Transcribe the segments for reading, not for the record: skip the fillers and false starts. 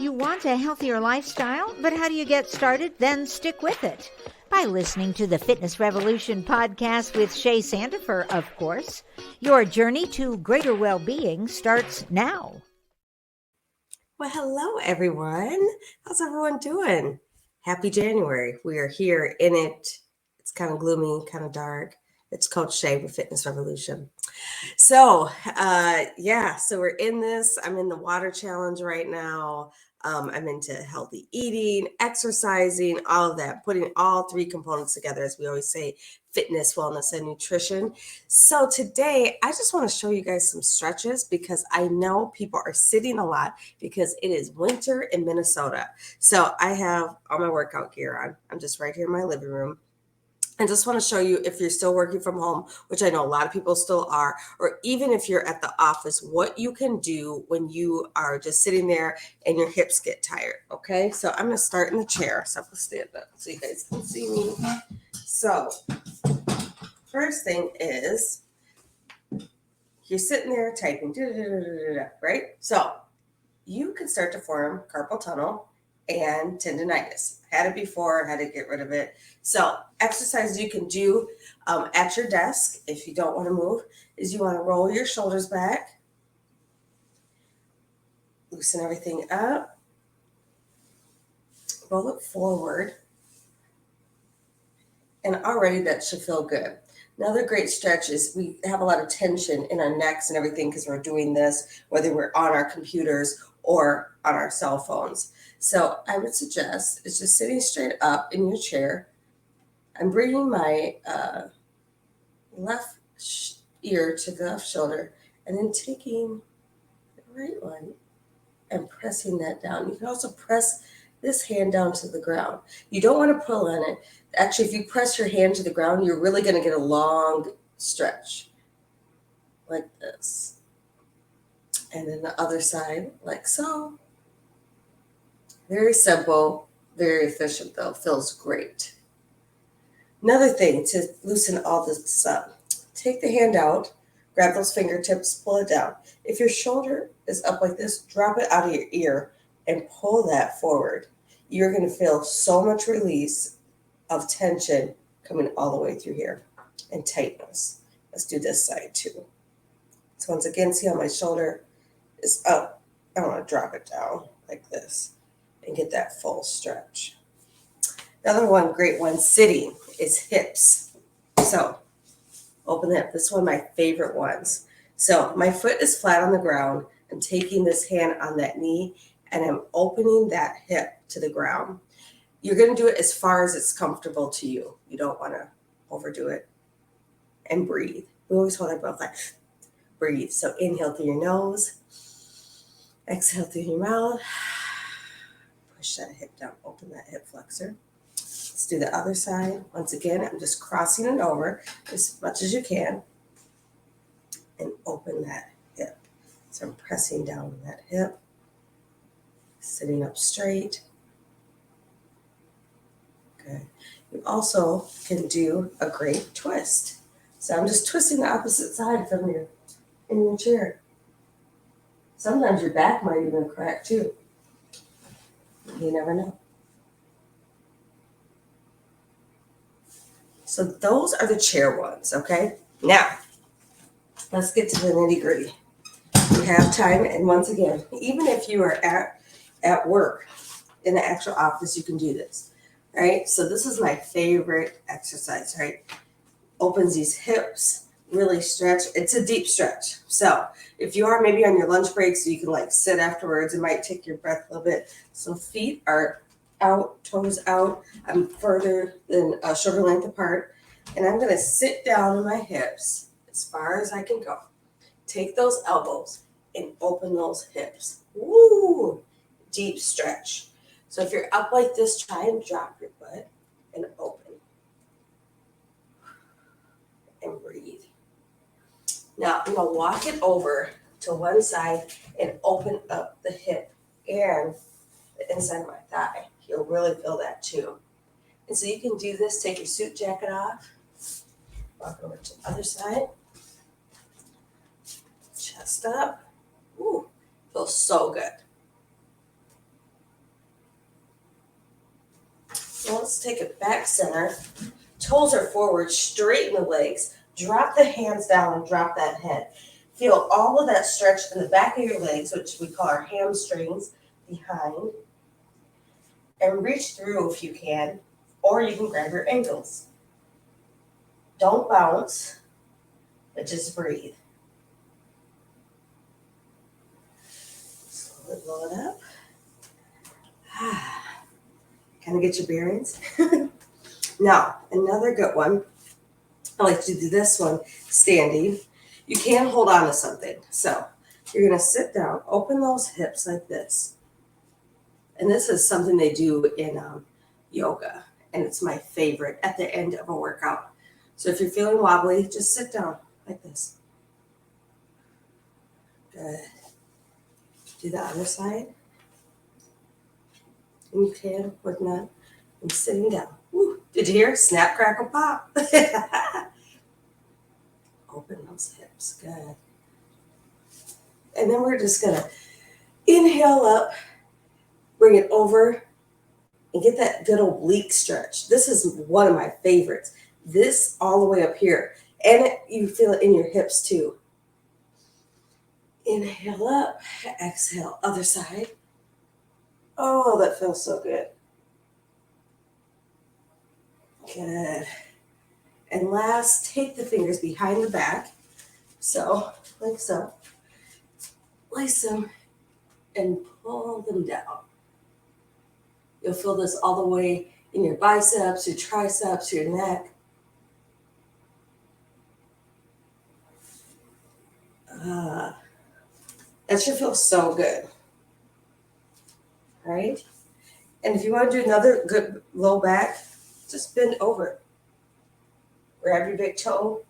You want a healthier lifestyle, but how do you get started? Then stick with it. By listening to the Fitness Revolution podcast with Shay Sandifer, of course. Your journey to greater well-being starts now. Well, hello, everyone. How's everyone doing? Happy January. We are here in it. It's kind of gloomy, kind of dark. It's Coach Shay with Fitness Revolution. So we're in this. I'm in the water challenge right now. I'm into healthy eating, exercising, all of that, putting all three components together, as we always say, fitness, wellness, and nutrition. So today, I just want to show you guys some stretches because I know people are sitting a lot because it is winter in Minnesota. So I have all my workout gear on. I'm just right here in my living room. I just want to show you, if you're still working from home, which I know a lot of people still are, or even if you're at the office, what you can do when you are just sitting there and your hips get tired. Okay, so I'm going to start in the chair. So I'm going to stand up so you guys can see me. So first thing is, you're sitting there typing, right? So you can start to form carpal tunnel and tendonitis. Had it before, had to get rid of it. So exercises you can do at your desk if you don't want to move is you want to roll your shoulders back, loosen everything up, roll it forward, and already that should feel good. Another great stretch is we have a lot of tension in our necks and everything because we're doing this, whether we're on our computers or on our cell phones. So I would suggest is just sitting straight up in your chair. I'm bringing my left ear to the left shoulder and then taking the right one and pressing that down. You can also press this hand down to the ground. You don't want to pull on it. Actually, if you press your hand to the ground, you're really going to get a long stretch like this. And then the other side, like so. Very simple, very efficient though, feels great. Another thing to loosen all this up, take the hand out, grab those fingertips, pull it down. If your shoulder is up like this, drop it out of your ear and pull that forward. You're going to feel so much release of tension coming all the way through here and tightness. Let's do this side too. So once again, see how my shoulder is up. I want to drop it down like this and get that full stretch. Another one, great one, sitting, is hips. So open the hip. This is one of my favorite ones. So my foot is flat on the ground. I'm taking this hand on that knee and I'm opening that hip to the ground. You're going to do it as far as it's comfortable to you. You don't want to overdo it. And breathe. We always want to both like breathe. So inhale through your nose. Exhale through your mouth. Push that hip down. Open that hip flexor. Let's do the other side. Once again, I'm just crossing it over as much as you can. And open that hip. So I'm pressing down on that hip. Sitting up straight. Good. You also can do a great twist. So I'm just twisting the opposite side from you in your chair. Sometimes your back might even crack too. You never know. So those are the chair ones, okay? Now, let's get to the nitty-gritty. You have time, and once again, even if you are at work in the actual office, you can do this. Right? So this is my favorite exercise, right? Opens these hips, really stretch. It's a deep stretch. So if you are maybe on your lunch break, so you can like sit afterwards, it might take your breath a little bit. So feet are out, toes out. I'm further than a shoulder length apart. And I'm going to sit down on my hips as far as I can go. Take those elbows and open those hips. Woo! Deep stretch. So if you're up like this, try and drop your butt and open. And breathe. Now I'm going to walk it over to one side and open up the hip and the inside of my thigh. You'll really feel that too. And so you can do this, take your suit jacket off, walk over to the other side, chest up. Ooh, feels so good. Now let's take it back center. Toes are forward, straighten the legs. Drop the hands down and drop that head. Feel all of that stretch in the back of your legs, which we call our hamstrings, behind. And reach through if you can, or you can grab your ankles. Don't bounce, but just breathe. Slowly blow it up. Kind of get your bearings. Now, another good one. I like to do this one standing. You can hold on to something. So you're going to sit down, open those hips like this. And this is something they do in yoga. And it's my favorite at the end of a workout. So if you're feeling wobbly, just sit down like this. Good. Do the other side. And you can, with that. I'm sitting down. Woo. Did you hear? Snap, crackle, pop. Open those hips. Good. And then we're just going to inhale up, bring it over, and get that good oblique stretch. This is one of my favorites. This all the way up here. And you feel it in your hips too. Inhale up, exhale, other side. Oh, that feels so good. Good. And last, take the fingers behind the back. So, like so. Place them and pull them down. You'll feel this all the way in your biceps, your triceps, your neck. That should feel so good. Right? And if you want to do another good low back, just bend over. Grab your big toe,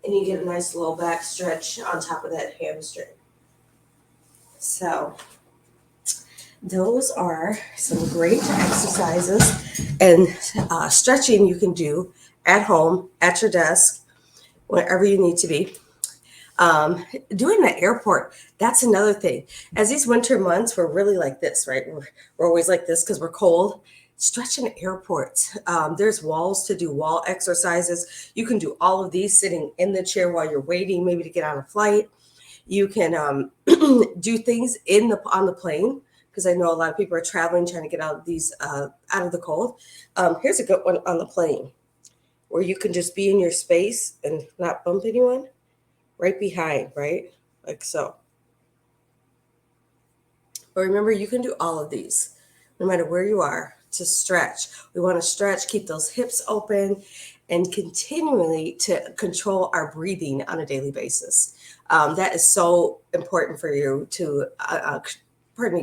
and you get a nice low back stretch on top of that hamstring. So those are some great exercises and stretching you can do at home, at your desk, wherever you need to be. Doing the airport, that's another thing. As these winter months, we're really like this, right? We're always like this because we're cold. Stretching airports. There's walls to do wall exercises. You can do all of these sitting in the chair while you're waiting, maybe to get on a flight. You can do things on the plane, because I know a lot of people are traveling, trying to get out of the cold. Here's a good one on the plane, where you can just be in your space and not bump anyone. Right behind, right? Like so. But remember, you can do all of these, no matter where you are, to stretch. We want to stretch, keep those hips open, and continually to control our breathing on a daily basis. That is so important for you to,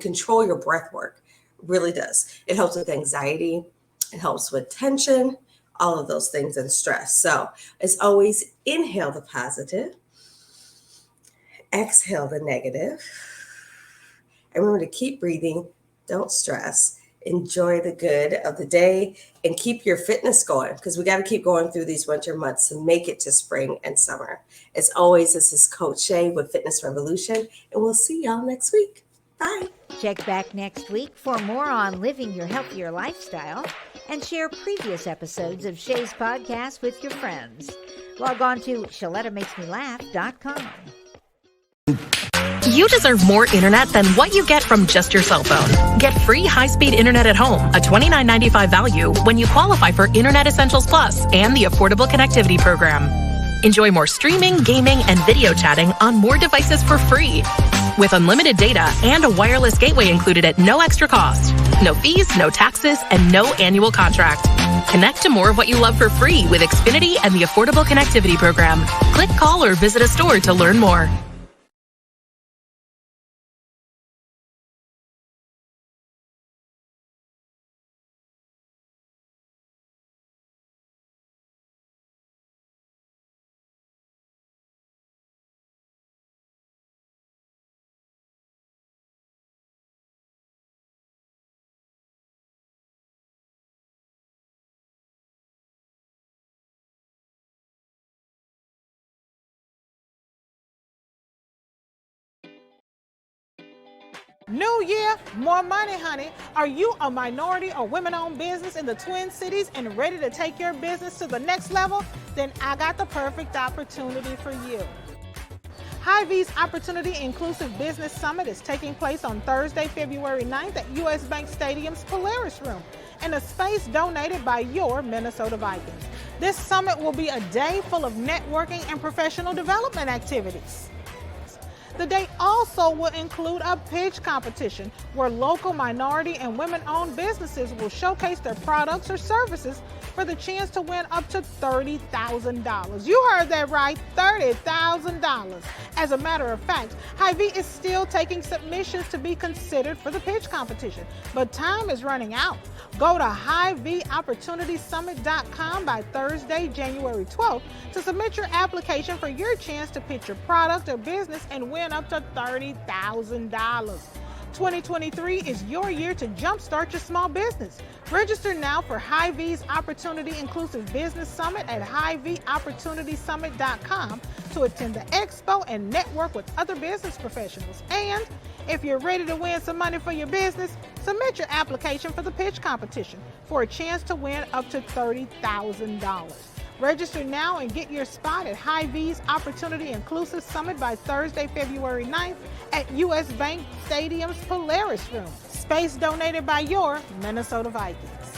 control your breath work. It really does. It helps with anxiety. It helps with tension, all of those things, and stress. So as always, inhale the positive. Exhale the negative. And remember to keep breathing. Don't stress. Enjoy the good of the day and keep your fitness going, because we got to keep going through these winter months to make it to spring and summer. As always, this is Coach Shay with Fitness Revolution, and we'll see y'all next week. Bye. Check back next week for more on living your healthier lifestyle and share previous episodes of Shay's podcast with your friends. Log on to ShalettaMakesMeLaugh.com. You deserve more internet than what you get from just your cell phone. Get free high-speed internet at home, a $29.95 value, when you qualify for Internet Essentials Plus and the Affordable Connectivity Program. Enjoy more streaming, gaming, and video chatting on more devices for free. With unlimited data and a wireless gateway included at no extra cost. No fees, no taxes, and no annual contract. Connect to more of what you love for free with Xfinity and the Affordable Connectivity Program. Click, call, or visit a store to learn more. New year, more money, honey. Are you a minority or women-owned business in the Twin Cities and ready to take your business to the next level? Then I got the perfect opportunity for you. Hy-Vee's Opportunity Inclusive Business Summit is taking place on Thursday, February 9th at U.S. Bank Stadium's Polaris Room in a space donated by your Minnesota Vikings. This summit will be a day full of networking and professional development activities. The day also will include a pitch competition where local minority and women-owned businesses will showcase their products or services for the chance to win up to $30,000. You heard that right, $30,000. As a matter of fact, Hy-Vee is still taking submissions to be considered for the pitch competition, but time is running out. Go to HyVeeOpportunitySummit.com by Thursday, January 12th to submit your application for your chance to pitch your product or business and win up to $30,000. 2023 is your year to jumpstart your small business. Register now for Hy-Vee's Opportunity Inclusive Business Summit at HyVeeOpportunitySummit.com to attend the expo and network with other business professionals. And if you're ready to win some money for your business, submit your application for the pitch competition for a chance to win up to $30,000. Register now and get your spot at Hy-Vee's Opportunity Inclusive Summit by Thursday, February 9th at U.S. Bank Stadium's Polaris Room. Space donated by your Minnesota Vikings.